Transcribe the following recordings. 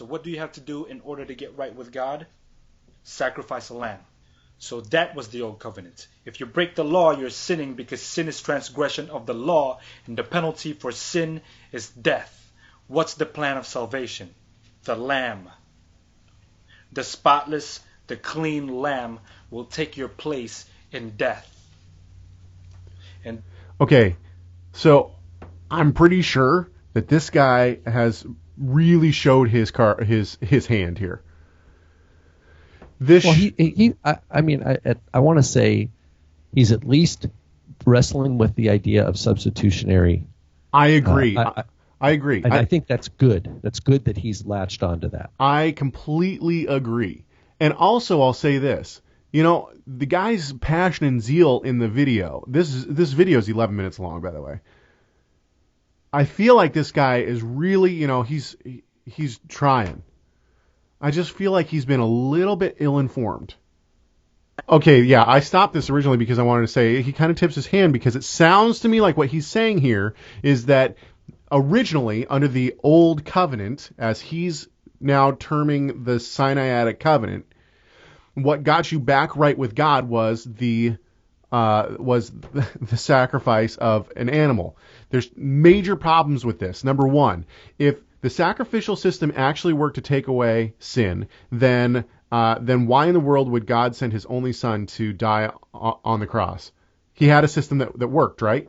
So what do you have to do in order to get right with God? Sacrifice a lamb. So that was the old covenant. If you break the law, you're sinning because sin is transgression of the law, and the penalty for sin is death. What's the plan of salvation? The lamb. The spotless, the clean lamb will take your place in death. And okay, so I'm pretty sure that this guy has really showed his hand here. Well, I want to say he's at least wrestling with the idea of substitutionary. I agree. I agree. And I think that's good. That's good that he's latched onto that. I completely agree. And also, I'll say this. You know, the guy's passion and zeal in the video. This video is 11 minutes long, by the way. I feel like this guy is really, he's trying. I just feel like he's been a little bit ill-informed. Okay, yeah, I stopped this originally because I wanted to say he kind of tips his hand because it sounds to me like what he's saying here is that originally under the old covenant, as he's now terming the Sinaitic covenant, what got you back right with God was the sacrifice of an animal. There's major problems with this. Number one, if the sacrificial system actually worked to take away sin, then why in the world would God send his only son to die on the cross? He had a system that worked, right?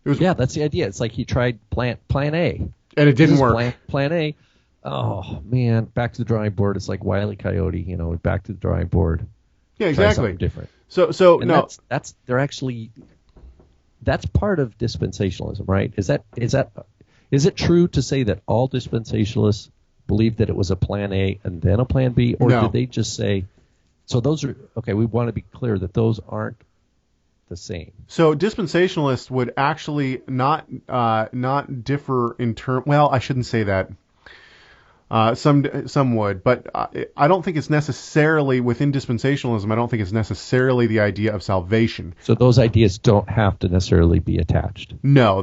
Yeah, that's the idea. It's like he tried plan A. And it didn't work. Plan A. Oh, man, back to the drawing board. It's like Wile E. Coyote, back to the drawing board. Yeah, exactly. Try something different. So and no. That's part of dispensationalism, right? Is it true to say that all dispensationalists believed that it was a plan A and then a plan B, or no. Did they just say? So those are okay. We want to be clear that those aren't the same. So dispensationalists would actually not differ in term. Well, I shouldn't say that. Some would, but I don't think it's necessarily within dispensationalism. I don't think it's necessarily the idea of salvation. So those ideas don't have to necessarily be attached. No,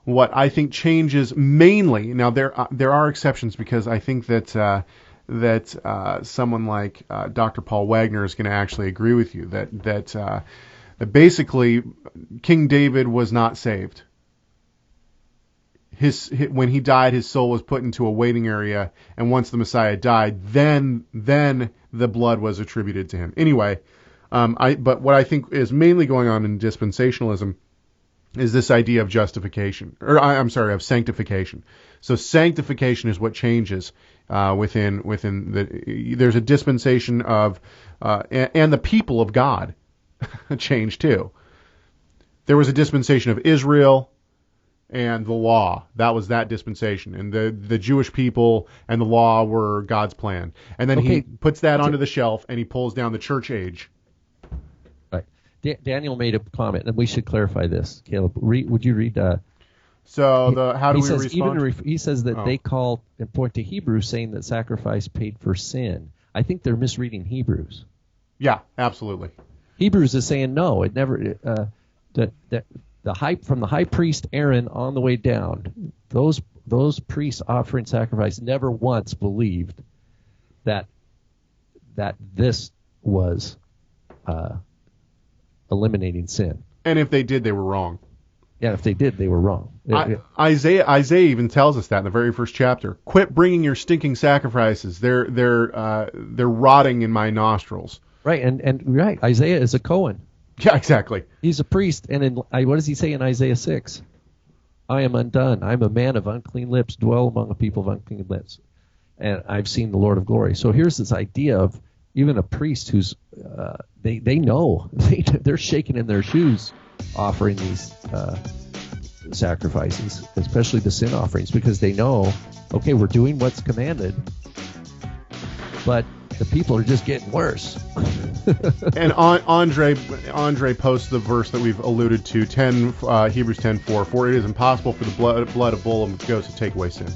what I think changes mainly. Now there are exceptions because I think that someone like Dr. Paul Wagner is going to actually agree with you that basically King David was not saved. When he died, his soul was put into a waiting area, and once the Messiah died, then the blood was attributed to him. Anyway, but what I think is mainly going on in dispensationalism is this idea of justification, of sanctification. So sanctification is what changes within there's a dispensation of and the people of God change too. There was a dispensation of Israel and the law. That was that dispensation. And the Jewish people and the law were God's plan. And then he puts that onto the shelf and he pulls down the church age. Right. Daniel made a comment, and we should clarify this. Caleb, would you read? How do we respond? He says that they call and point to Hebrews saying that sacrifice paid for sin. I think they're misreading Hebrews. Yeah, absolutely. Hebrews is saying no. It never from the high priest Aaron on the way down, those priests offering sacrifice never once believed that this was eliminating sin. And if they did, they were wrong. Yeah, if they did, they were wrong. Isaiah even tells us that in the very first chapter. Quit bringing your stinking sacrifices. They're rotting in my nostrils. Right, and right, Isaiah is a Cohen. Yeah, exactly. He's a priest, and what does he say in Isaiah 6? I am undone. I'm a man of unclean lips, dwell among a people of unclean lips, and I've seen the Lord of glory. So here's this idea of even a priest who's they know they're shaking in their shoes offering these sacrifices, especially the sin offerings, because they know, okay, we're doing what's commanded, but the people are just getting worse. And Andre posts the verse that we've alluded to, Hebrews 10:4. For it is impossible for the blood of bull and goats to take away sin.